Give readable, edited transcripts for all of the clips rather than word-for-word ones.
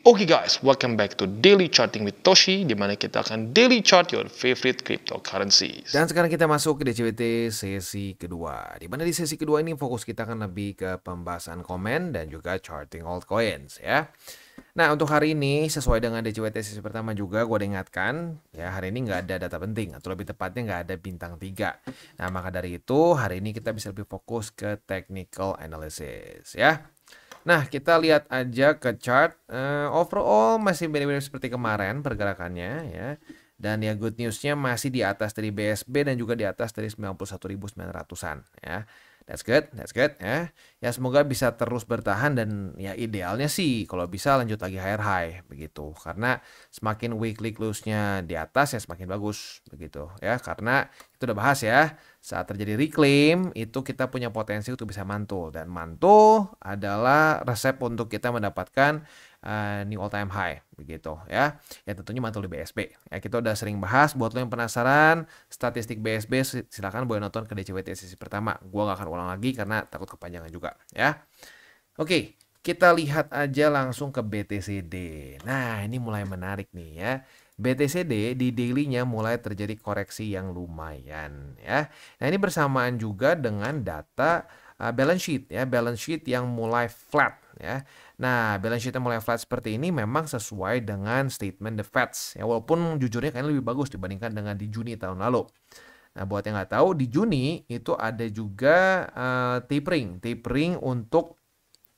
Oke guys, welcome back to Daily Charting with Toshi, di mana kita akan daily chart your favorite cryptocurrencies. Dan sekarang kita masuk ke DCWT sesi kedua, di mana di sesi kedua ini fokus kita akan lebih ke pembahasan komen dan juga charting altcoins ya. Nah, untuk hari ini sesuai dengan DCWT sesi pertama juga gue ingatkan ya, hari ini nggak ada data penting atau lebih tepatnya nggak ada bintang 3. Nah, maka dari itu hari ini kita bisa lebih fokus ke technical analysis ya. Nah, kita lihat aja ke chart. Overall masih mirip-mirip seperti kemarin pergerakannya ya. Dan ya good newsnya masih di atas dari BSB dan juga di atas dari 91.900-an ya. That's good ya. Ya semoga bisa terus bertahan dan ya idealnya sih kalau bisa lanjut lagi higher high begitu. Karena semakin weekly close-nya di atas ya semakin bagus begitu ya. Karena itu udah bahas ya. Saat terjadi reclaim itu kita punya potensi untuk bisa mantul, dan mantul adalah resep untuk kita mendapatkan new all time high begitu ya. Ya tentunya mantul di BSB. Ya kita udah sering bahas, buat lo yang penasaran statistik BSB silakan boleh nonton ke DCWT sesi pertama. Gua gak akan ulang lagi karena takut kepanjangan juga ya. Oke, kita lihat aja langsung ke BTCD. Nah, ini mulai menarik nih ya. BTCD di daily-nya mulai terjadi koreksi yang lumayan ya. Nah, ini bersamaan juga dengan data balance sheet ya, balance sheet yang mulai flat ya. Nah, balance sheet yang mulai flat seperti ini memang sesuai dengan statement the Feds ya, walaupun jujurnya kayaknya lebih bagus dibandingkan dengan di Juni tahun lalu. Nah, buat yang nggak tahu, di Juni itu ada juga tapering untuk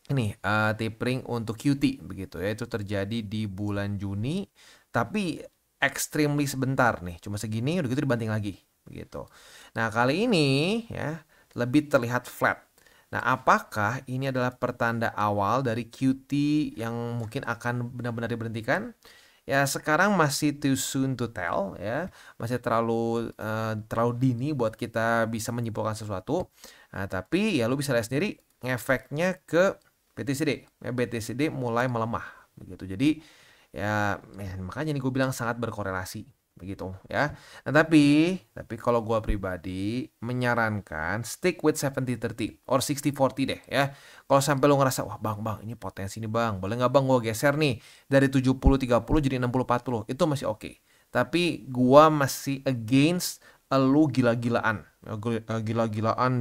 ini tapering untuk QT begitu ya. Itu terjadi di bulan Juni, tapi extremely sebentar nih, cuma segini udah gitu dibanting lagi begitu. Nah, kali ini ya lebih terlihat flat. Nah, apakah ini adalah pertanda awal dari QT yang mungkin akan benar-benar diberhentikan? Ya, sekarang masih too soon to tell ya. Masih terlalu dini buat kita bisa menyimpulkan sesuatu. Nah, tapi ya lu bisa lihat sendiri efeknya ke BTCD. Ya, BTCD mulai melemah begitu. Jadi ya makanya nih gue bilang sangat berkorelasi begitu ya. Nah, tapi kalau gue pribadi menyarankan stick with 70-30 or 60-40 deh ya. Kalau sampai lo ngerasa wah bang ini potensi nih bang, boleh nggak bang gue geser nih dari 70-30 jadi 60-40, itu masih oke. Tapi gue masih against lu gila-gilaan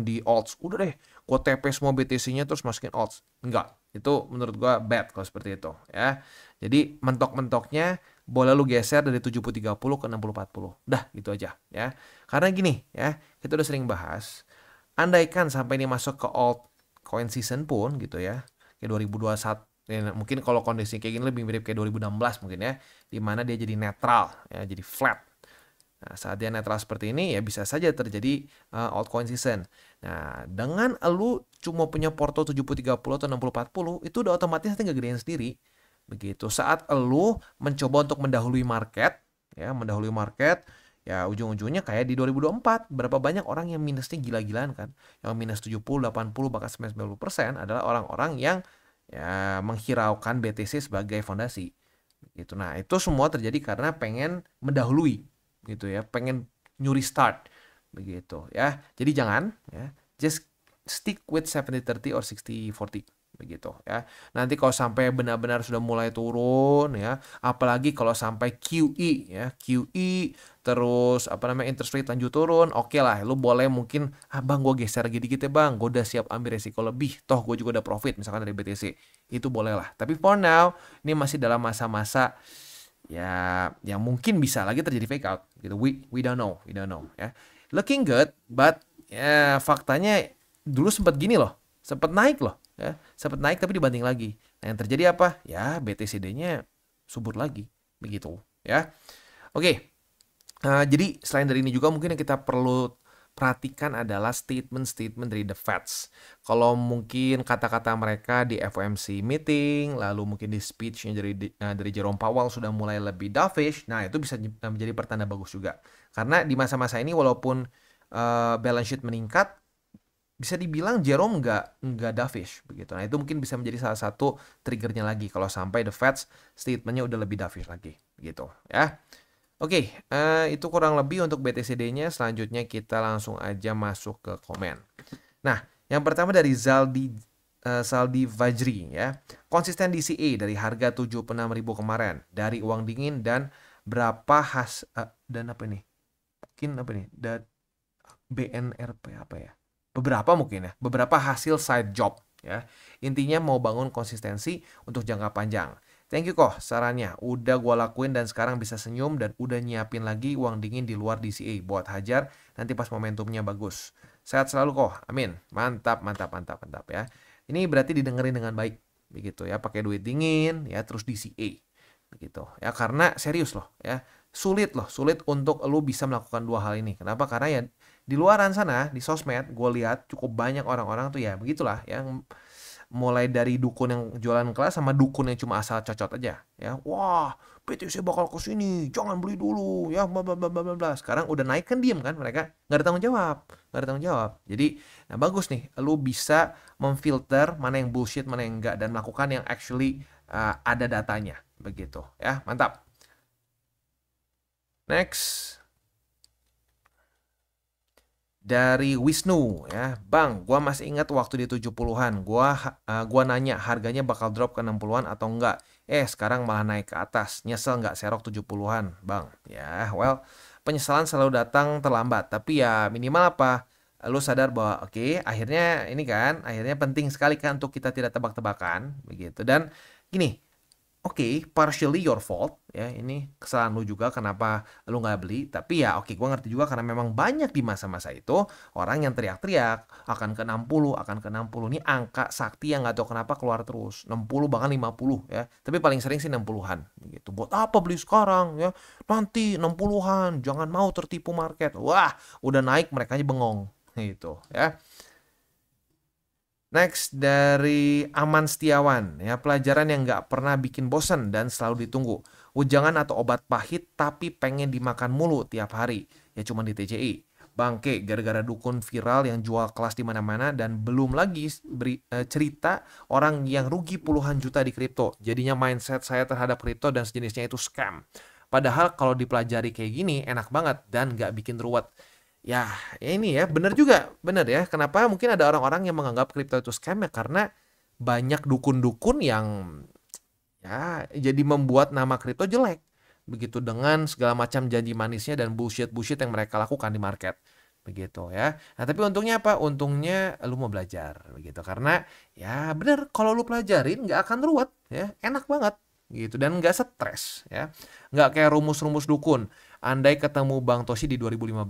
di alts. Udah deh gue TP semua BTC-nya terus masukin alts. Enggak, itu menurut gue bad kalau seperti itu ya. Jadi mentok-mentoknya boleh lu geser dari 70-30 ke 60-40. Dah gitu aja ya. Karena gini ya, kita udah sering bahas, andaikan sampai ini masuk ke altcoin season pun gitu ya, kayak 2021 ya, mungkin kalau kondisi kayak gini lebih mirip kayak 2016 mungkin ya, dimana dia jadi netral ya, jadi flat. Nah, saat dia netral seperti ini ya bisa saja terjadi altcoin season. Nah, dengan lu cuma punya porto 70-30 atau 60-40, itu udah otomatis nanti ngegedein sendiri. Begitu. Saat lu mencoba untuk mendahului market, ya ujung-ujungnya kayak di 2024, berapa banyak orang yang minusnya gila-gilaan kan. Yang minus 70, 80, bahkan 90% adalah orang-orang yang ya menghiraukan BTC sebagai fondasi. Gitu. Nah, itu semua terjadi karena pengen mendahului gitu ya, pengen nyuri start begitu ya. Jadi jangan ya, just stick with 70-30 or 60-40 begitu ya. Nanti kalau sampai benar-benar sudah mulai turun ya, apalagi kalau sampai QE ya, QE terus interest rate lanjut turun, oke lah, lu boleh mungkin bang gue geser lagi dikit ya bang, gue udah siap ambil resiko lebih, toh gue juga udah profit misalkan dari BTC, itu boleh lah. Tapi for now ini masih dalam masa-masa ya yang mungkin bisa lagi terjadi fake out gitu. We don't know ya. Looking good, but ya faktanya dulu sempat gini loh, sempat naik loh ya, sempat naik tapi dibanting lagi. Nah, yang terjadi apa ya, BTCD-nya subur lagi begitu ya. Oke. Jadi selain dari ini juga mungkin yang kita perlu perhatikan adalah statement-statement dari the Feds. Kalau mungkin kata-kata mereka di FOMC meeting, lalu mungkin di speech-nya dari Jerome Powell sudah mulai lebih dovish, nah itu bisa menjadi pertanda bagus juga. Karena di masa-masa ini walaupun balance sheet meningkat, bisa dibilang Jerome nggak dovish begitu. Nah itu mungkin bisa menjadi salah satu triggernya lagi kalau sampai the Feds statement-nya udah lebih dovish lagi gitu ya. Oke, itu kurang lebih untuk BTCD-nya. Selanjutnya kita langsung aja masuk ke komen. Nah, yang pertama dari Saldi Fajri ya. Konsisten DCA dari harga 76.000 kemarin dari uang dingin dan berapa dan apa nih? Mungkin apa nih? Dan BNRP apa ya? Beberapa mungkin ya. Beberapa hasil side job ya. Intinya mau bangun konsistensi untuk jangka panjang. Thank you kok sarannya. Udah gua lakuin dan sekarang bisa senyum dan udah nyiapin lagi uang dingin di luar DCA buat hajar nanti pas momentumnya bagus. Sehat selalu kok. Amin. Mantap, mantap, mantap, mantap ya. Ini berarti didengerin dengan baik begitu ya. Pakai duit dingin ya terus DCA begitu ya, karena serius loh ya. Sulit untuk lu bisa melakukan dua hal ini. Kenapa? Karena ya di luaran sana di sosmed gue lihat cukup banyak orang-orang tuh ya begitulah yang mulai dari dukun yang jualan kelas sama dukun yang cuma asal cocot aja ya. Wah, PTC bakal ke sini, jangan beli dulu ya, bla bla bla bla bla. Sekarang udah naik kan diem kan, mereka nggak ada tanggung jawab, nggak ada tanggung jawab. Jadi, nah bagus nih, lu bisa memfilter mana yang bullshit, mana yang enggak dan melakukan yang actually ada datanya begitu ya. Mantap. Next. Dari Wisnu ya, Bang, gua masih ingat waktu di 70-an, gua nanya harganya bakal drop ke 60-an atau enggak. Sekarang malah naik ke atas. Nyesel nggak serok 70-an, Bang? Ya, well, penyesalan selalu datang terlambat, tapi ya minimal apa? Lu sadar bahwa oke, akhirnya ini kan, akhirnya penting sekali kan untuk kita tidak tebak-tebakan begitu. Dan gini, oke, partially your fault ya. Ini kesalahan lu juga kenapa lu nggak beli. Tapi ya oke, gua ngerti juga karena memang banyak di masa-masa itu orang yang teriak-teriak akan ke 60, akan ke 60. Ini angka sakti yang nggak tahu kenapa keluar terus. 60 bahkan 50 ya. Tapi paling sering sih 60-an gitu. Buat apa beli sekarang ya? Nanti 60-an, jangan mau tertipu market. Wah, udah naik mereka aja bengong gitu ya. Next dari Aman Setiawan ya, pelajaran yang nggak pernah bikin bosen dan selalu ditunggu. Ujangan atau obat pahit tapi pengen dimakan mulu tiap hari. Ya cuma di TCI. Bangke gara-gara dukun viral yang jual kelas di mana-mana dan belum lagi cerita orang yang rugi puluhan juta di kripto. Jadinya mindset saya terhadap kripto dan sejenisnya itu scam. Padahal kalau dipelajari kayak gini enak banget dan nggak bikin ruwet. Ya, ini ya benar juga, benar ya. Kenapa mungkin ada orang-orang yang menganggap kripto itu scam ya karena banyak dukun-dukun yang ya jadi membuat nama kripto jelek. Begitu dengan segala macam janji manisnya dan bullshit-bullshit yang mereka lakukan di market. Begitu ya. Nah, tapi untungnya apa? Untungnya lu mau belajar begitu. Karena ya benar kalau lu pelajarin nggak akan ruwet ya. Enak banget gitu dan nggak stres ya. Nggak kayak rumus-rumus dukun. Andai ketemu Bang Toshi di 2015,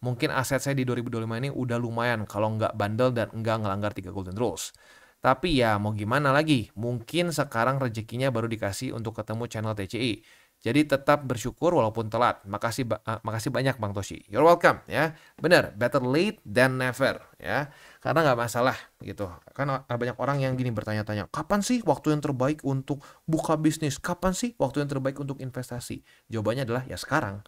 mungkin aset saya di 2025 ini udah lumayan kalau nggak bandel dan nggak ngelanggar 3 golden rules. Tapi ya mau gimana lagi, mungkin sekarang rezekinya baru dikasih untuk ketemu channel TCI. Jadi tetap bersyukur walaupun telat. Makasih banyak Bang Toshi. You're welcome ya. Bener, better late than never ya. Karena nggak masalah gitu. Kan banyak orang yang gini bertanya-tanya, kapan sih waktu yang terbaik untuk buka bisnis? Kapan sih waktu yang terbaik untuk investasi? Jawabannya adalah ya sekarang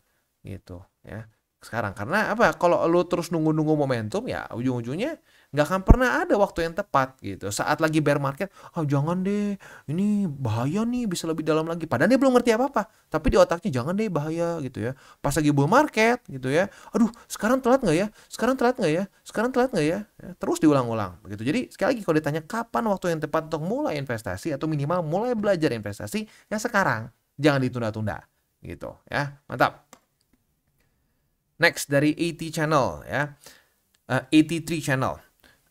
gitu ya. Sekarang karena apa? Kalau lu terus nunggu-nunggu momentum ya ujung-ujungnya nggak akan pernah ada waktu yang tepat gitu. Saat lagi bear market, jangan deh, ini bahaya nih, bisa lebih dalam lagi. Padahal dia belum ngerti apa-apa, tapi di otaknya jangan deh bahaya gitu ya. Pas lagi bull market gitu ya, aduh sekarang telat nggak ya? Sekarang telat nggak ya? Sekarang telat nggak ya? Terus diulang-ulang begitu. Jadi sekali lagi kalau ditanya kapan waktu yang tepat untuk mulai investasi atau minimal mulai belajar investasi, ya sekarang, jangan ditunda-tunda gitu ya. Mantap. Next dari AT Channel ya, AT3 Channel.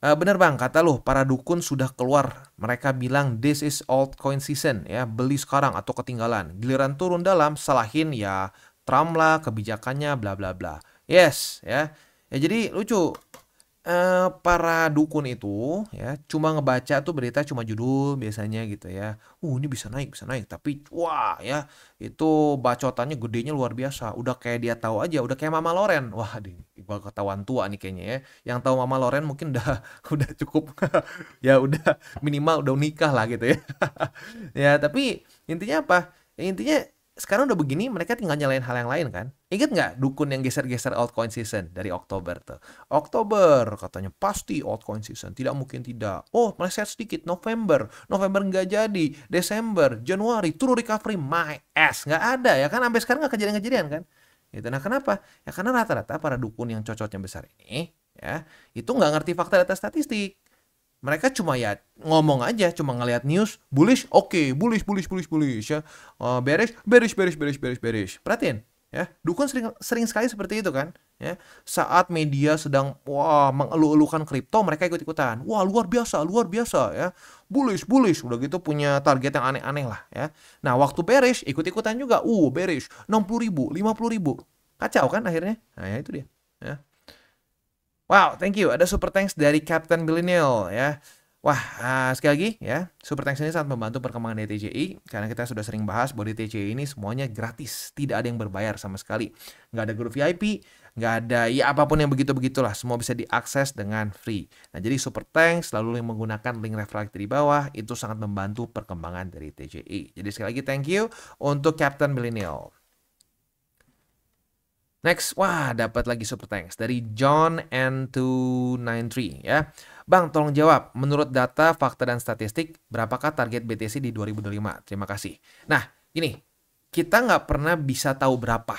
Bener bang, kata lu, para dukun sudah keluar. Mereka bilang this is altcoin season ya, beli sekarang atau ketinggalan. Giliran turun dalam, salahin ya Trump lah, kebijakannya bla bla bla. Yes ya, jadi lucu. Para dukun itu ya cuma ngebaca tuh berita cuma judul biasanya gitu ya. Ini bisa naik, tapi wah ya itu bacotannya gedenya luar biasa. Udah kayak dia tahu aja, udah kayak Mama Loren. Wah, gua ketahuan tua nih kayaknya ya. Yang tahu Mama Loren mungkin udah udah cukup ya udah minimal udah nikah lah gitu ya. Ya, tapi intinya apa? Intinya sekarang udah begini, mereka tinggal nyalain hal yang lain kan. Ingat nggak dukun yang geser-geser altcoin season dari Oktober tuh? Oktober katanya pasti altcoin season, tidak mungkin tidak. Oh, meleset sedikit November nggak jadi. Desember, Januari turun recovery, my ass nggak ada ya kan? Sampai sekarang nggak kejadian-kejadian kan? Gitu. Nah kenapa? Ya karena rata-rata para dukun yang cocoknya besar ini ya itu nggak ngerti fakta data statistik. Mereka cuma ya ngomong aja, cuma ngelihat news, bullish, oke, bullish, ya. Bearish. Perhatiin, ya. Dukun sering sekali seperti itu kan, ya. Saat media sedang mengeluh-elukan kripto, mereka ikut-ikutan. Wah, luar biasa, ya. Bullish, udah gitu punya target yang aneh-aneh lah, ya. Nah, waktu bearish, ikut-ikutan juga. Bearish, 60.000, 50.000. Kacau kan akhirnya? Nah, ya itu dia, ya. Wow, thank you. Ada super thanks dari Captain Millennial ya. Wah, sekali lagi ya, super thanks ini sangat membantu perkembangan DTCI karena kita sudah sering bahas bahwa DTCI ini semuanya gratis, tidak ada yang berbayar sama sekali. Nggak ada grup VIP, nggak ada ya apapun yang begitu-begitulah, semua bisa diakses dengan free. Nah, jadi super thanks selalu menggunakan link referral di bawah, itu sangat membantu perkembangan dari TCI. Jadi sekali lagi thank you untuk Captain Millennial. Next, wah dapat lagi super thanks dari John N293 ya. Bang, tolong jawab, menurut data, fakta, dan statistik, berapakah target BTC di 2025? Terima kasih. Nah, ini, kita nggak pernah bisa tahu berapa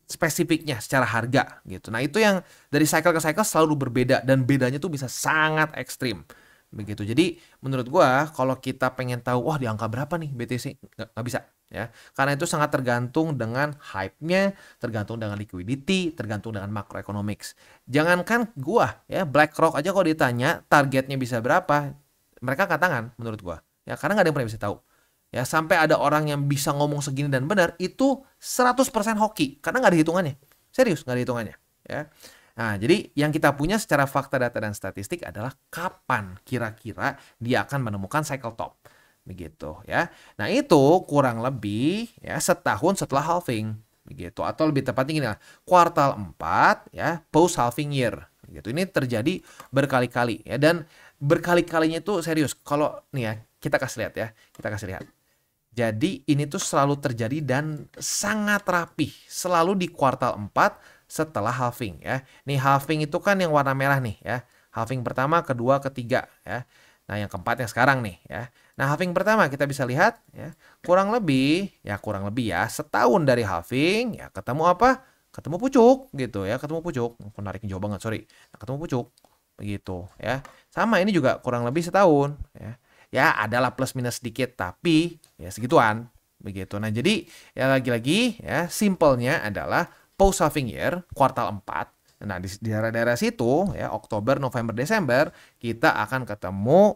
spesifiknya secara harga gitu. Nah, itu yang dari cycle ke cycle selalu berbeda, dan bedanya tuh bisa sangat ekstrim. Begitu. Jadi, menurut gua, kalau kita pengen tahu, wah di angka berapa nih BTC? Nggak bisa. Ya, karena itu sangat tergantung dengan hype-nya, tergantung dengan liquidity, tergantung dengan macroeconomics. Jangankan gua ya, BlackRock aja kalau ditanya targetnya bisa berapa, mereka angkat tangan menurut gua. Ya, karena nggak ada yang pernah bisa tahu. Ya, sampai ada orang yang bisa ngomong segini dan benar, itu 100% hoki, karena nggak ada hitungannya. Serius, nggak ada hitungannya. Ya. Nah, jadi yang kita punya secara fakta, data, dan statistik adalah kapan kira-kira dia akan menemukan cycle top. Begitu ya. Nah, itu kurang lebih ya setahun setelah halving begitu, atau lebih tepatnya gini lah, kuartal 4 ya, post halving year gitu. Ini terjadi berkali-kali ya, dan berkali-kalinya itu serius. Kalau nih ya, kita kasih lihat ya. Kita kasih lihat. Jadi ini tuh selalu terjadi dan sangat rapih, selalu di kuartal 4 setelah halving ya. Nih halving itu kan yang warna merah nih ya. Halving pertama, kedua, ketiga ya. Nah, yang keempat yang sekarang nih ya. Nah, halving pertama kita bisa lihat ya, kurang lebih ya setahun dari halving ya ketemu apa? Ketemu pucuk gitu ya, ketemu pucuk. Nariknya jauh banget, sorry. Nah, ketemu pucuk begitu ya. Sama ini juga kurang lebih setahun ya. Ya, adalah plus minus sedikit tapi ya segituan begitu. Nah, jadi ya lagi-lagi ya simpelnya adalah post halving year kuartal 4. Nah, di daerah-daerah situ ya, Oktober, November, Desember, kita akan ketemu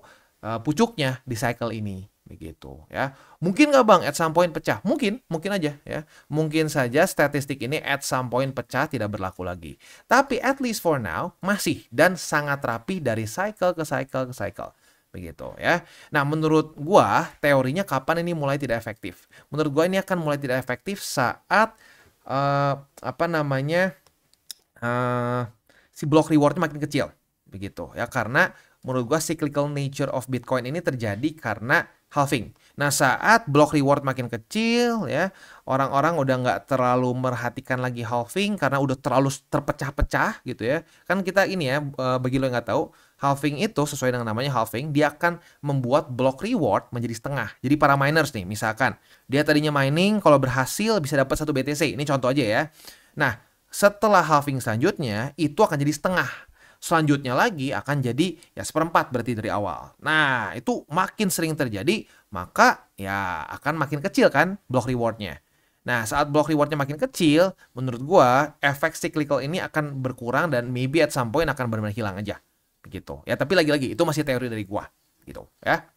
pucuknya di cycle ini begitu ya. Mungkin nggak Bang at some point pecah? Mungkin aja ya. Mungkin saja statistik ini at some point pecah, tidak berlaku lagi. Tapi at least for now masih dan sangat rapi dari cycle ke cycle ke cycle. Begitu ya. Nah, menurut gua teorinya kapan ini mulai tidak efektif? Menurut gua ini akan mulai tidak efektif saat si block rewardnya makin kecil begitu ya, karena menurut gua cyclical nature of Bitcoin ini terjadi karena halving. Nah, saat block reward makin kecil ya, orang-orang udah nggak terlalu merhatikan lagi halving karena udah terlalu terpecah-pecah gitu ya. Kan kita ini ya, bagi lo yang nggak tahu, halving itu sesuai dengan namanya halving, dia akan membuat block reward menjadi setengah. Jadi para miners nih, misalkan dia tadinya mining kalau berhasil bisa dapat 1 BTC. Ini contoh aja ya. Nah, setelah halving selanjutnya itu akan jadi setengah. Selanjutnya lagi akan jadi ya seperempat berarti dari awal. Nah, itu makin sering terjadi, maka ya akan makin kecil kan block rewardnya. Nah, saat block rewardnya makin kecil, menurut gua efek cyclical ini akan berkurang dan maybe at some point akan benar-benar hilang aja. Begitu. Ya, tapi lagi-lagi itu masih teori dari gua gitu ya.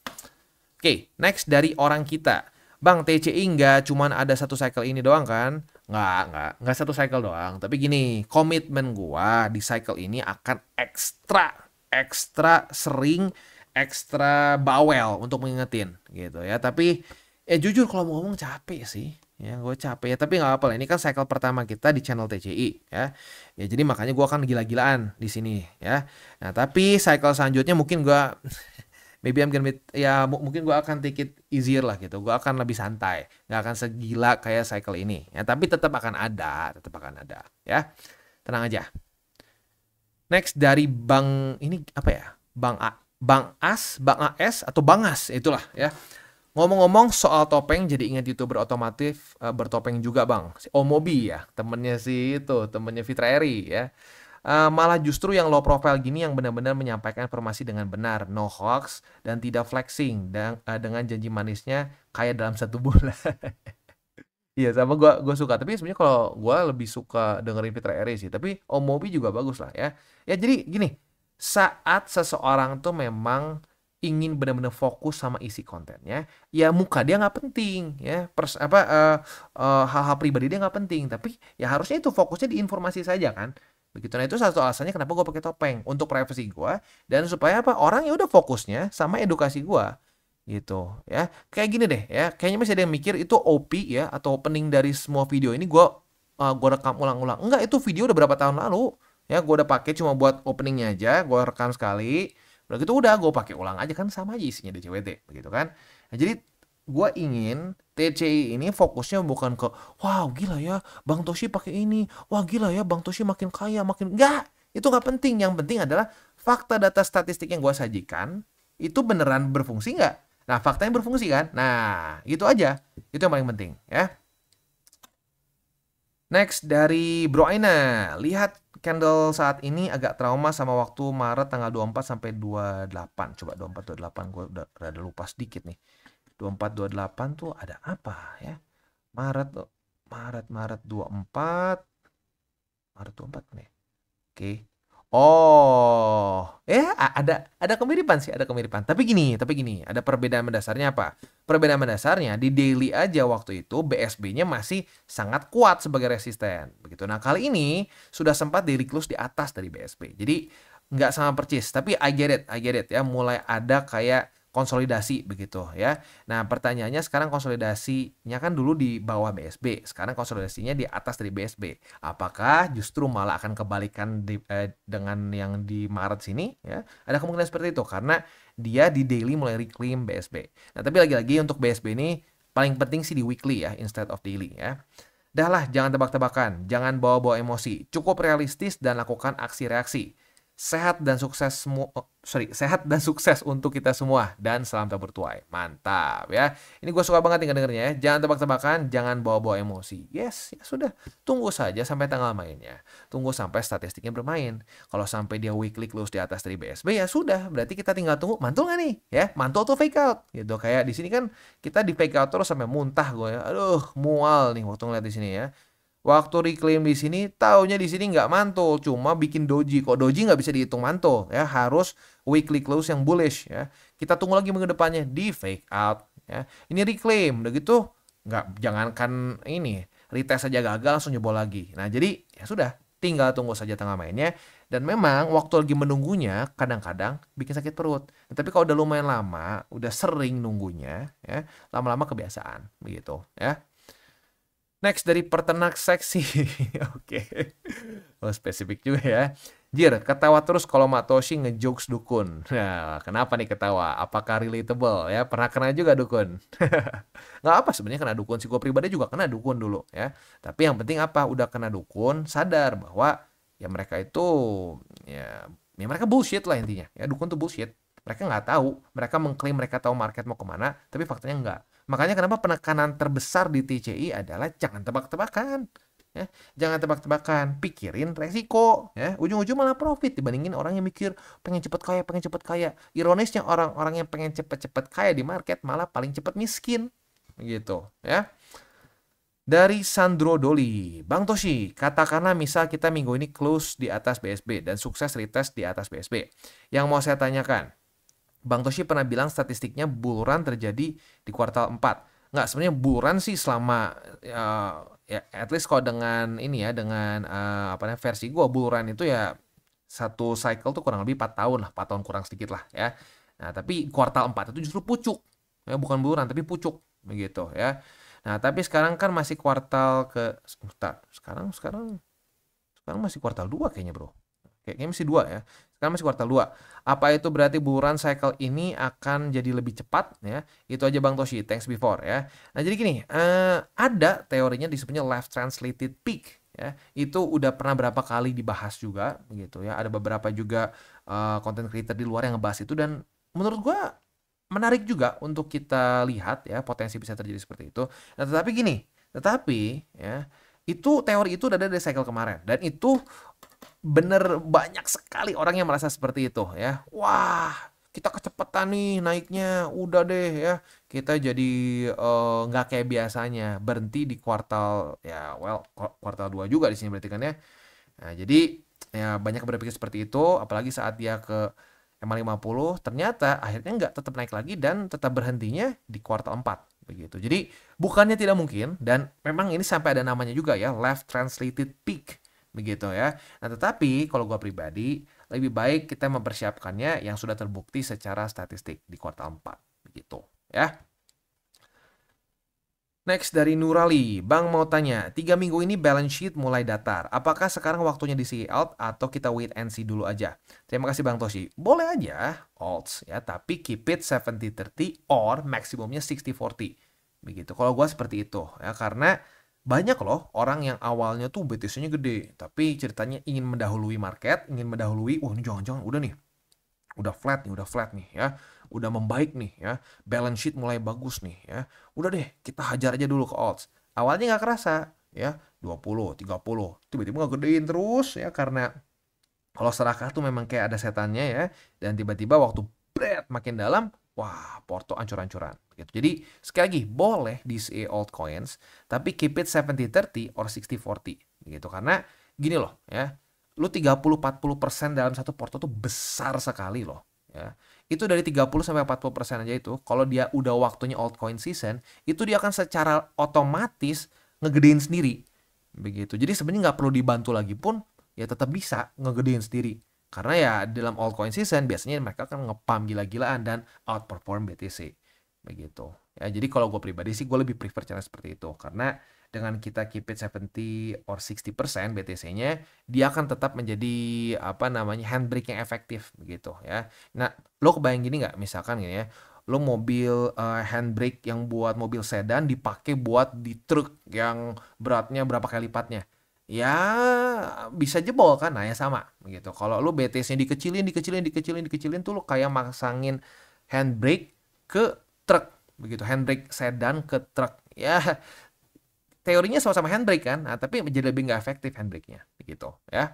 Oke, next dari orang kita. Bang, TCI nggak cuman ada satu cycle ini doang kan? Nggak satu cycle doang. Tapi gini, komitmen gua di cycle ini akan ekstra sering, ekstra bawel untuk mengingetin gitu ya. Tapi ya jujur kalau mau ngomong capek sih. Ya, gue capek ya. Tapi nggak apa lah. Ini kan cycle pertama kita di channel TCI ya. Ya jadi makanya gua akan gila-gilaan di sini ya. Nah, tapi cycle selanjutnya mungkin gua maybe I'm gonna be, ya mungkin gue akan take it easier lah gitu. Gue akan lebih santai, nggak akan segila kayak cycle ini. Ya, tapi tetap akan ada ya. Tenang aja. Next dari Bang ini apa ya? Bang AS atau Bangas itulah ya. Ngomong-ngomong soal topeng, jadi ingat YouTuber otomotif bertopeng juga Bang. Si Omobi ya, temennya Fitra Eri ya. Malah justru yang low profile gini yang benar-benar menyampaikan informasi dengan benar, no hoax dan tidak flexing dan dengan janji manisnya kaya dalam 1 bulan. Iya sama gua suka, tapi sebenarnya kalau gua lebih suka dengerin Fitra Eri sih, tapi Om Mobi juga bagus lah ya. Ya jadi gini, saat seseorang tuh memang ingin benar-benar fokus sama isi kontennya, ya muka dia nggak penting ya, hal-hal pribadi dia nggak penting, tapi ya harusnya itu fokusnya di informasi saja kan. Begitu. Nah itu satu alasannya kenapa gua pakai topeng untuk privacy gua dan supaya apa orang ya udah fokusnya sama edukasi gua gitu ya. Kayak gini deh ya, kayaknya masih ada yang mikir itu OP ya atau opening dari semua video ini gua rekam ulang-ulang. Enggak, itu video udah berapa tahun lalu. Ya, gua udah pakai cuma buat openingnya aja, gua rekam sekali. Udah gitu udah gua pakai ulang aja kan sama aja isinya DCWT begitu kan. Nah, jadi gua ingin TCI ini fokusnya bukan ke wow gila ya Bang Toshi pakai ini, wah gila ya Bang Toshi makin kaya makin enggak. Itu nggak penting. Yang penting adalah fakta data statistik yang gua sajikan itu beneran berfungsi nggak? Nah, faktanya berfungsi kan? Nah, itu aja. Itu yang paling penting ya. Next dari Bro Aina. Lihat candle saat ini agak trauma sama waktu Maret tanggal 24 sampai 28. Coba 24 28 gue udah rada lupa sedikit nih. 24 28 tuh ada apa ya? Maret Maret 24. Maret 24 nih. Oke. Oh, ada kemiripan sih, ada kemiripan. Tapi gini, ada perbedaan mendasarnya apa? Perbedaan mendasarnya di daily aja waktu itu BSB-nya masih sangat kuat sebagai resisten. Begitu. Nah, kali ini sudah sempat daily close di atas dari BSB. Jadi nggak sama persis, tapi I get it ya. Mulai ada kayak konsolidasi begitu ya. Nah, pertanyaannya sekarang konsolidasinya kan dulu di bawah BSB, sekarang konsolidasinya di atas dari BSB. Apakah justru malah akan kebalikan dengan yang di Maret sini ya? Ada kemungkinan seperti itu karena dia di daily mulai reclaim BSB. Nah, tapi lagi-lagi untuk BSB ini paling penting sih di weekly ya instead of daily ya. Dah lah, jangan tebak-tebakan, jangan bawa-bawa emosi, cukup realistis dan lakukan aksi reaksi. Sehat dan sukses untuk kita semua dan salam tabur tuai. Mantap ya. Ini gue suka banget nih dengernya ya. Jangan tebak-tebakan, jangan bawa-bawa emosi. Yes, ya sudah. Tunggu saja sampai tanggal mainnya. Tunggu sampai statistiknya bermain. Kalau sampai dia weekly close di atas dari BSB ya sudah. Berarti kita tinggal tunggu mantul nggak nih? Ya, mantul atau fake out. Gitu kayak di sini kan kita di fake out terus sampai muntah gue ya. Aduh, mual nih waktu ngeliat di sini ya. Waktu reclaim di sini, taunya di sini nggak mantul, cuma bikin doji. Kok doji nggak bisa dihitung mantul ya, harus weekly close yang bullish ya. Kita tunggu lagi minggu depannya di fake out ya. Ini reclaim, udah gitu nggak jangankan ini retest saja gagal langsung jebol lagi. Nah jadi ya sudah, tinggal tunggu saja tengah mainnya. Dan memang waktu lagi menunggunya kadang-kadang bikin sakit perut. Nah, tapi kalau udah lumayan lama, udah sering nunggunya ya, lama-lama kebiasaan begitu ya. Next dari peternak seksi. Oke. Oh, spesifik juga ya. Jir, ketawa terus kalau Matoshi ngejokes dukun. Nah, kenapa nih ketawa? Apakah relatable ya? Pernah kena juga dukun. Nggak apa sebenarnya kena dukun sih. Gue pribadi juga kena dukun dulu ya. Tapi yang penting apa? Udah kena dukun, sadar bahwa ya mereka itu ya mereka bullshit lah intinya. Ya dukun tuh bullshit. Mereka nggak tahu. Mereka mengklaim mereka tahu market mau kemana, tapi faktanya nggak. Makanya kenapa penekanan terbesar di TCI adalah jangan tebak-tebakan. Ya, jangan tebak-tebakan, pikirin resiko. Ya, ujung-ujung malah profit dibandingin orang yang mikir pengen cepet kaya, pengen cepet kaya. Ironisnya orang-orang yang pengen cepet-cepet kaya di market malah paling cepet miskin. Gitu, ya. Dari Sandro Doli, Bang Toshi, katakanlah misal kita minggu ini close di atas BSB dan sukses retest di atas BSB. Yang mau saya tanyakan, Bang Toshi pernah bilang statistiknya bull run terjadi di kuartal 4. Nggak, sebenarnya bull run sih selama ya at least kalau dengan ini ya dengan versi gue bull run itu ya satu cycle tuh kurang lebih 4 tahun lah, 4 tahun kurang sedikit lah ya. Nah, tapi kuartal 4 itu justru pucuk. Ya, bukan bull run tapi pucuk begitu ya. Nah, tapi sekarang kan masih kuartal sekarang masih kuartal 2 kayaknya, Bro. Kayaknya masih 2 ya. Sekarang masih kuartal 2. Apa itu berarti bull run cycle ini akan jadi lebih cepat ya? Itu aja Bang Toshi. Thanks before ya. Nah, jadi gini, ada teorinya disebutnya left translated peak ya. Itu udah pernah berapa kali dibahas juga begitu ya. Ada beberapa juga content creator di luar yang ngebahas itu dan menurut gua menarik juga untuk kita lihat ya potensi bisa terjadi seperti itu. Nah, tetapi gini, ya Itu teori itu udah ada dari cycle kemarin dan itu bener banyak sekali orang yang merasa seperti itu ya. Wah, kita kecepatan nih naiknya, udah deh ya. Kita jadi nggak kayak biasanya, berhenti di kuartal ya, well kuartal 2 juga di sini berarti kan ya. Nah, jadi ya banyak berpikir seperti itu, apalagi saat dia ke MA50 ternyata akhirnya nggak tetap naik lagi dan tetap berhentinya di kuartal 4 begitu. Jadi bukannya tidak mungkin dan memang ini sampai ada namanya juga ya, left translated peak begitu ya. Nah, tetapi kalau gua pribadi lebih baik kita mempersiapkannya yang sudah terbukti secara statistik di kuartal 4 begitu ya. Next dari Nurali, Bang mau tanya, 3 minggu ini balance sheet mulai datar. Apakah sekarang waktunya di see out atau kita wait and see dulu aja? Terima kasih Bang Toshi. Boleh aja alts ya, tapi keep it 70-30 or maksimumnya 60-40. Begitu. Kalau gua seperti itu ya, karena banyak loh orang yang awalnya tuh BTC-nya gede, tapi ceritanya ingin mendahului market, ingin mendahului, wah ini jangan-jangan udah flat nih ya, udah membaik nih ya, balance sheet mulai bagus nih ya, udah deh kita hajar aja dulu ke alts. Awalnya nggak kerasa ya, 20, 30, tiba-tiba nggak gedein terus ya, karena kalau serakah tuh memang kayak ada setannya ya, dan tiba-tiba waktu bread makin dalam, wah porto ancur-ancuran gitu. Jadi sekali lagi boleh di CA altcoins, tapi keep it 70-30 or 60-40 gitu, karena gini loh ya, lu 30-40% dalam satu porto tuh besar sekali loh ya. Itu dari 30-40% aja itu, kalau dia udah waktunya altcoin season, itu dia akan secara otomatis ngegedein sendiri begitu. Jadi sebenarnya nggak perlu dibantu lagi pun ya tetap bisa ngegedein sendiri. Karena ya dalam altcoin season biasanya mereka kan ngepam gila-gilaan dan outperform BTC begitu. Ya, jadi kalau gue pribadi sih gue lebih prefer cara seperti itu, karena dengan kita keep it 70 or 60% BTC-nya, dia akan tetap menjadi apa namanya handbrake yang efektif begitu ya. Nah, lo kebayang gini nggak, misalkan gini ya, lo mobil handbrake yang buat mobil sedan dipakai buat di truk yang beratnya berapa kali lipatnya, ya bisa jebol kan. Nah ya sama begitu, kalau lo BTC-nya dikecilin tuh lo kayak masangin handbrake ke truk begitu, handbrake sedan ke truk ya. Teorinya sama-sama handbrake kan, nah, tapi menjadi lebih nggak efektif handbrake-nya begitu ya.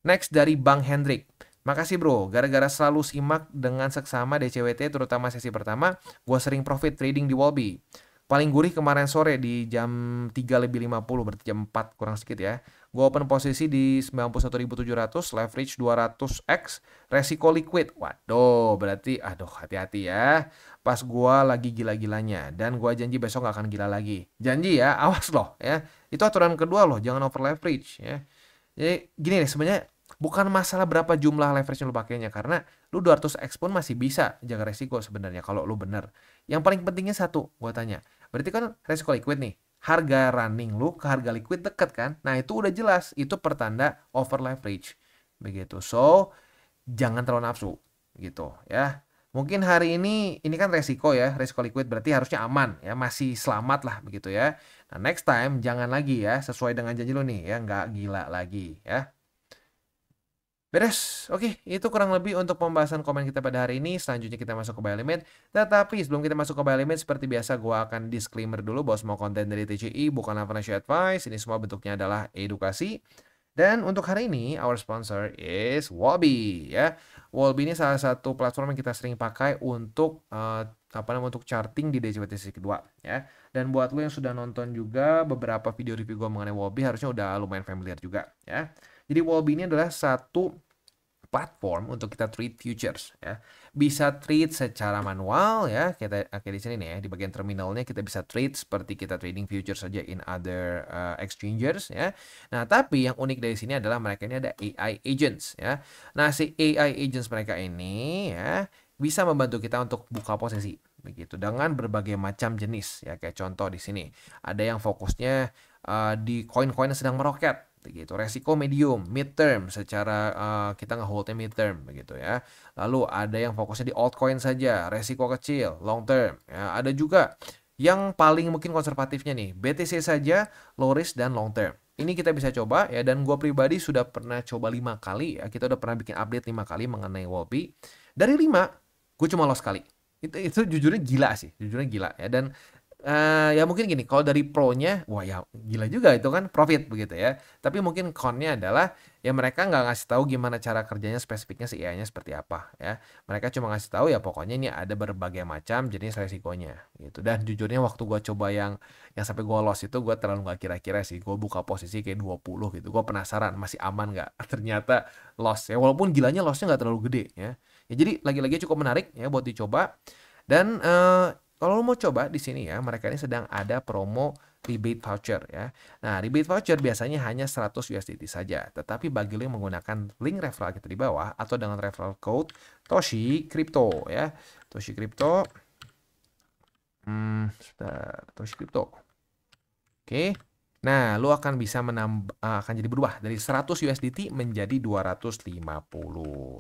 Next dari Bang Hendrik, makasih bro, gara-gara selalu simak dengan seksama DCWT terutama sesi pertama, gue sering profit trading di Wolby. Paling gurih kemarin sore di jam 3:50, berarti jam 4 kurang sedikit ya. Gue open posisi di 91.700, leverage 200x, resiko liquid. Waduh, berarti aduh hati-hati ya. Pas gue lagi gila-gilanya, dan gue janji besok gak akan gila lagi. Janji ya, awas loh ya. Itu aturan kedua loh, jangan over leverage ya. Jadi gini nih, sebenarnya bukan masalah berapa jumlah leverage yang lu pakainya, karena lu 200x pun masih bisa jaga resiko sebenarnya kalau lu bener. Yang paling pentingnya satu, gue tanya. Berarti kan resiko liquid nih. Harga running lu ke harga liquid deket kan? Nah, itu udah jelas, itu pertanda over leverage. Begitu. So, jangan terlalu nafsu gitu ya. Mungkin hari ini kan resiko ya, resiko liquid berarti harusnya aman ya, masih selamat lah begitu ya. Nah, next time jangan lagi ya, sesuai dengan janji lu nih ya, nggak gila lagi ya. Beres, oke, itu kurang lebih untuk pembahasan komen kita pada hari ini. Selanjutnya kita masuk ke buy limit. Tetapi sebelum kita masuk ke buy limit, seperti biasa gue akan disclaimer dulu bahwa semua konten dari TCI bukanlah financial advice. Ini semua bentuknya adalah edukasi. Dan untuk hari ini, our sponsor is Wolby ya. Wolby ini salah satu platform yang kita sering pakai untuk untuk charting di DCWT sesi kedua ya. Dan buat lo yang sudah nonton juga beberapa video review gue mengenai Wolby, harusnya udah lumayan familiar juga ya. Jadi Wolby ini adalah satu platform untuk kita trade futures ya. Bisa trade secara manual ya. Kita di sini nih ya, di bagian terminalnya kita bisa trade seperti kita trading futures saja in other exchangers ya. Nah, tapi yang unik dari sini adalah mereka ini ada AI agents ya. Nah, si AI agents mereka ini ya bisa membantu kita untuk buka posisi begitu dengan berbagai macam jenis ya. Kayak contoh di sini ada yang fokusnya di koin-koin yang sedang meroket begitu, resiko medium, mid term, secara kita ngeholdnya mid term begitu ya. Lalu ada yang fokusnya di altcoin saja, resiko kecil, long term ya. Ada juga yang paling mungkin konservatifnya nih, BTC saja, low risk dan long term. Ini kita bisa coba ya, dan gue pribadi sudah pernah coba 5 kali ya. Kita udah pernah bikin update 5 kali mengenai Wolby. Dari 5, gue cuma loss sekali. Itu jujurnya gila sih, jujurnya gila ya. Dan Ya mungkin gini, kalau dari pro-nya, wah ya gila juga itu kan profit begitu ya. Tapi mungkin con-nya adalah ya mereka nggak ngasih tahu gimana cara kerjanya spesifiknya si AI-nya seperti apa ya. Mereka cuma ngasih tahu ya pokoknya ini ada berbagai macam jenis resikonya gitu. Dan jujurnya waktu gua coba yang sampai gua loss itu gua terlalu nggak kira-kira sih. Gua buka posisi kayak 20 gitu. Gua penasaran masih aman nggak? Ternyata loss ya. Walaupun gilanya lossnya nggak terlalu gede ya. Ya jadi lagi-lagi cukup menarik ya buat dicoba. Dan kalau lo mau coba di sini ya, mereka ini sedang ada promo rebate voucher ya. Nah, rebate voucher biasanya hanya 100 USDT saja. Tetapi bagi lo yang menggunakan link referral kita di bawah atau dengan referral code Toshi Crypto ya. Toshi Crypto. Sebentar, Toshi Crypto. Oke. Nah, lu akan bisa akan jadi berubah dari 100 USDT menjadi 250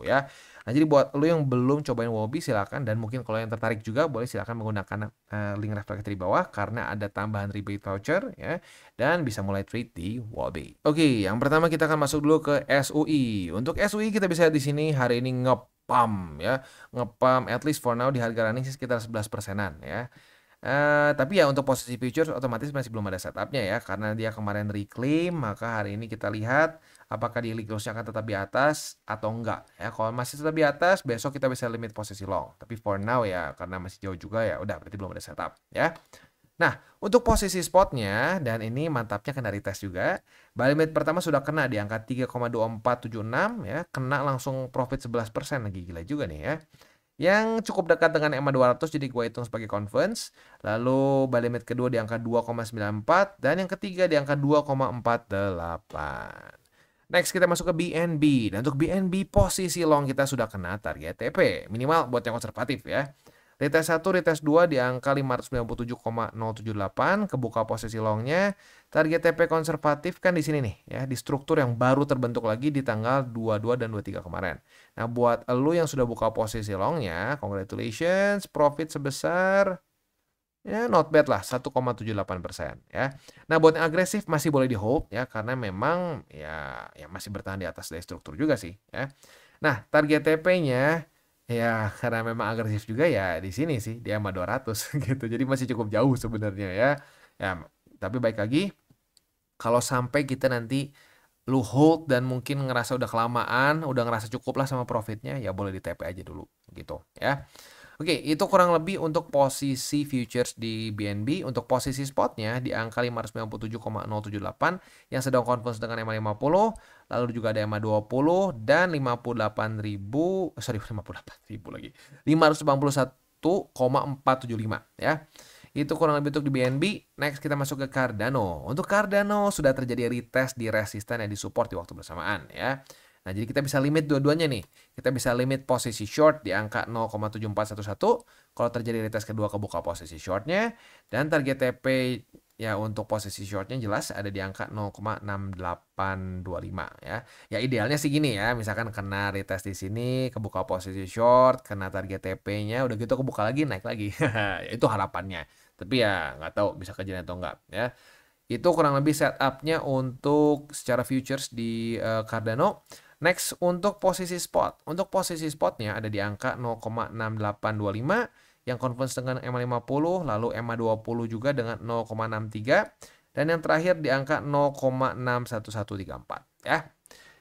ya. Nah, jadi buat lu yang belum cobain Wobi silakan, dan mungkin kalau yang tertarik juga boleh silakan menggunakan link referral di bawah karena ada tambahan rebate voucher ya, dan bisa mulai trade di Wobi. Oke, yang pertama kita akan masuk dulu ke SUI. Untuk SUI kita bisa lihat di sini hari ini ngepam ya. Ngepam at least for now di harga running sekitar 11%-an ya. Tapi ya untuk posisi futures otomatis masih belum ada setupnya ya, karena dia kemarin reclaim, maka hari ini kita lihat apakah di close-nya akan tetap di atas atau enggak ya. Kalau masih tetap di atas, besok kita bisa limit posisi long. Tapi for now ya, karena masih jauh juga ya, udah berarti belum ada setup ya. Nah, untuk posisi spotnya, dan ini mantapnya kena retest juga. Buy limit pertama sudah kena di angka 3,2476 ya, kena langsung profit 11%, lagi gila juga nih ya. Yang cukup dekat dengan EMA 200, jadi gue hitung sebagai conference. Lalu buy limit kedua di angka 2,94 dan yang ketiga di angka 2,48. Next kita masuk ke BNB. Dan untuk BNB posisi long kita sudah kena target TP, minimal buat yang konservatif ya. Retest 1, retest 2 di angka 597,078, kebuka posisi longnya. Target TP konservatif kan di sini nih ya, di struktur yang baru terbentuk lagi di tanggal 22 dan 23 kemarin. Nah, buat elu yang sudah buka posisi longnya, congratulations, profit sebesar ya not bad lah, 1,78% ya. Nah, buat yang agresif masih boleh di hold ya, karena memang ya masih bertahan di atas dari struktur juga sih ya. Nah, target TP-nya ya karena memang agresif juga ya di sini sih dia sama 200 gitu. Jadi masih cukup jauh sebenarnya ya. Ya, tapi baik lagi kalau sampai kita nanti lu hold dan mungkin ngerasa udah kelamaan, udah ngerasa cukup lah sama profitnya, ya boleh di TP aja dulu gitu ya. Oke, itu kurang lebih untuk posisi futures di BNB. Untuk posisi spotnya di angka 597,078 yang sedang converse dengan EMA 50, lalu juga ada EMA 20 dan 58.000 lagi. 581,475 ya. Itu kurang lebih untuk di BNB. Next kita masuk ke Cardano. Untuk Cardano sudah terjadi retest di resisten yang disupport di waktu bersamaan ya. Nah, jadi kita bisa limit dua-duanya nih. Kita bisa limit posisi short di angka 0,7411. Kalau terjadi retest kedua kebuka posisi shortnya. Dan target TP ya untuk posisi shortnya jelas ada di angka 0,6825 ya. Ya idealnya sih gini ya. Misalkan kena retest di sini, kebuka posisi short, kena target TP-nya, udah gitu kebuka lagi, naik lagi. Itu harapannya. Tapi ya nggak tahu bisa kejadian atau enggak ya. Itu kurang lebih setupnya untuk secara futures di Cardano. Next untuk posisi spot. Untuk posisi spotnya ada di angka 0,6825 yang converge dengan EMA 50, lalu EMA 20 juga dengan 0,63 dan yang terakhir di angka 0,61134 ya.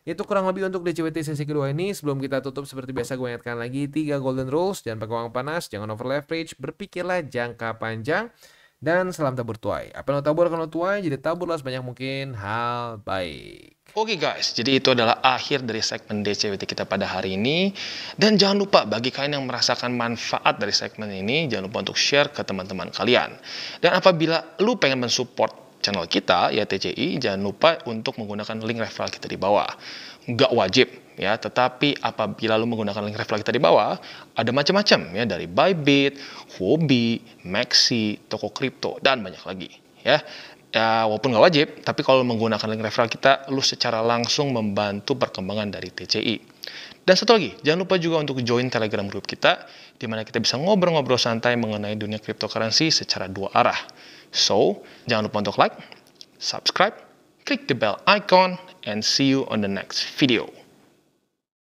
Itu kurang lebih untuk DCWT sesi kedua ini. Sebelum kita tutup seperti biasa gue ingatkan lagi 3 golden rules. Jangan pakai uang panas, jangan over leverage, berpikirlah jangka panjang. Dan salam tabur tuai. Apa yang lo tabur akan lo tuai, jadi taburlah sebanyak mungkin hal baik. Oke guys, jadi itu adalah akhir dari segmen DCWT kita pada hari ini. Dan jangan lupa bagi kalian yang merasakan manfaat dari segmen ini, jangan lupa untuk share ke teman-teman kalian. Dan apabila lu pengen mensupport channel kita, ya TCI, jangan lupa untuk menggunakan link referral kita di bawah. Nggak wajib ya, tetapi apabila lu menggunakan link referral kita di bawah, ada macam-macam ya, dari Bybit, Huobi, Maxi, toko kripto, dan banyak lagi ya. Ya, walaupun nggak wajib, tapi kalau menggunakan link referral kita, lu secara langsung membantu perkembangan dari TCI. Dan satu lagi, jangan lupa juga untuk join Telegram group kita, di mana kita bisa ngobrol-ngobrol santai mengenai dunia cryptocurrency secara dua arah. So, jangan lupa untuk like, subscribe, click the bell icon, and see you on the next video.